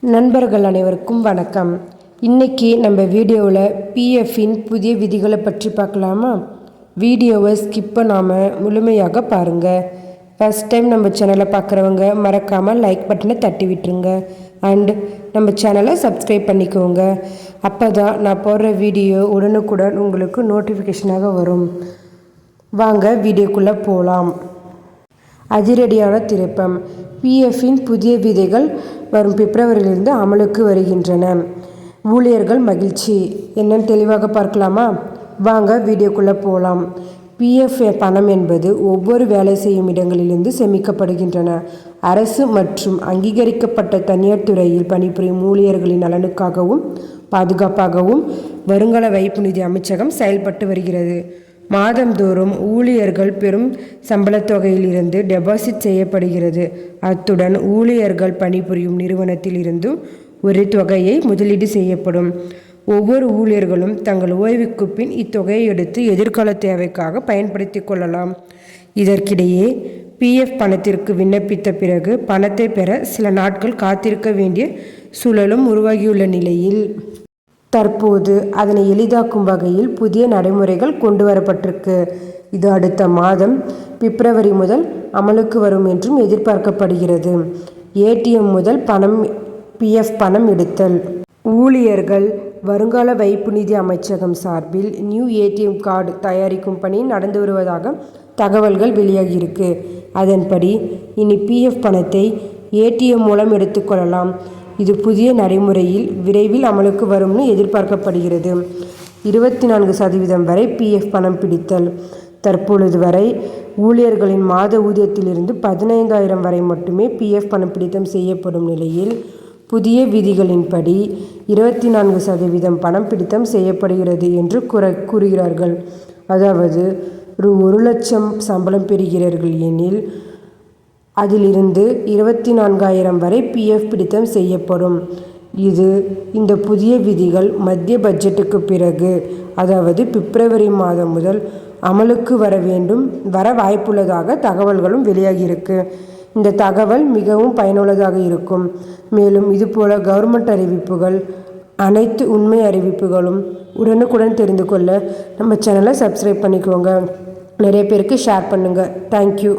நண்பர்கள் அனைவருக்கும் வணக்கம். இன்றைக்கி நம்ம வீடியோவில் பிஎஃப்பின் புதிய விதிகளை பற்றி பார்க்கலாமா? வீடியோவை ஸ்கிப் பண்ணாமல் முழுமையாக பாருங்கள். ஃபஸ்ட் டைம் நம்ம சேனலை பார்க்குறவங்க மறக்காமல் லைக் பட்டனை தட்டி விட்டுருங்க. அண்ட் நம்ம சேனலை சப்ஸ்கிரைப் பண்ணிக்கோங்க. அப்போ தான் நான் போடுற வீடியோ உடனுக்குடன் உங்களுக்கு நோட்டிஃபிகேஷனாக வரும். வாங்க வீடியோக்குள்ளே போகலாம். அதிரடியான திருப்பம். பிஎஃப்பின் புதிய விதிகள் வரும் பிப்ரவரியிலிருந்து அமலுக்கு வருகின்றன. ஊழியர்கள் மகிழ்ச்சி. என்னன்னு தெளிவாக பார்க்கலாமா? வாங்க வீடியோக்குள்ளே போகலாம். பிஎஃப் பணம் என்பது ஒவ்வொரு வேலை செய்யும் இடங்களிலிருந்து சேமிக்கப்படுகின்றன. அரசு மற்றும் அங்கீகரிக்கப்பட்ட தனியார் துறையில் பணிபுரியும் ஊழியர்களின் நலனுக்காகவும் பாதுகாப்பாகவும் வருங்கால வைப்பு நிதி அமைச்சகம் செயல்பட்டு வருகிறது. மாதந்தோறும் ஊழியர்கள் பெறும் சம்பளத் தொகையிலிருந்து டெபாசிட் செய்யப்படுகிறது. அத்துடன் ஊழியர்கள் பணிபுரியும் நிறுவனத்தில் இருந்தும் ஒரு தொகையை முதலீடு செய்யப்படும். ஒவ்வொரு ஊழியர்களும் தங்கள் ஓய்வுக்கு பின் இத்தொகையை எடுத்து எதிர்கால தேவைக்காக பயன்படுத்தி கொள்ளலாம். இதற்கிடையே பிஎஃப் பணத்திற்கு விண்ணப்பித்த பிறகு பணத்தை பெற சில நாட்கள் காத்திருக்க வேண்டிய சூழலும் உருவாகியுள்ள நிலையில் தற்போது அதனை எளிதாக்கும் வகையில் புதிய நடைமுறைகள் கொண்டு வரப்பட்டிருக்கு. இது அடுத்த மாதம் பிப்ரவரி முதல் அமலுக்கு வரும் என்றும் எதிர்பார்க்கப்படுகிறது. ஏடிஎம் முதல் பிஎஃப் பணம் எடுத்தல். ஊழியர்கள் வருங்கால வைப்பு நிதி அமைச்சகம் சார்பில் நியூ ஏடிஎம் கார்டு தயாரிக்கும் பணி நடந்து வருவதாக தகவல்கள் வெளியாகியிருக்கு. அதன்படி இனி பிஎஃப் பணத்தை ஏடிஎம் மூலம் எடுத்துக்கொள்ளலாம். இது புதிய நடைமுறையில் விரைவில் அமலுக்கு வரும்னு எதிர்பார்க்கப்படுகிறது. 24% வரை பிஎஃப் பணம் பிடித்தல். தற்பொழுது வரை ஊழியர்களின் மாத ஊதியத்திலிருந்து 15,000 வரை மட்டுமே பிஎஃப் பணம் பிடித்தம் செய்யப்படும் நிலையில் புதிய விதிகளின்படி 24% பணம் பிடித்தம் செய்யப்படுகிறது என்று கூறுகிறார்கள். அதாவது ₹1,00,000 சம்பளம் பெறுகிறீர்கள் எனில் அதிலிருந்து 24,000 வரை பிஎஃப் பிடித்தம் செய்யப்படும். இந்த புதிய விதிகள் மத்திய பட்ஜெட்டுக்கு பிறகு, அதாவது பிப்ரவரி மாதம் முதல் அமலுக்கு வர வாய்ப்புள்ளதாக தகவல்களும் வெளியாகியிருக்கு. இந்த தகவல் மிகவும் பயனுள்ளதாக இருக்கும். மேலும் இதுபோல கவர்மெண்ட் அறிவிப்புகள், அனைத்து உண்மை அறிவிப்புகளும் உடனுக்குடன் தெரிந்து கொள்ள நம்ம சேனலை சப்ஸ்கிரைப் பண்ணிக்கோங்க. நிறைய பேருக்கு ஷேர் பண்ணுங்கள். தேங்க்யூ.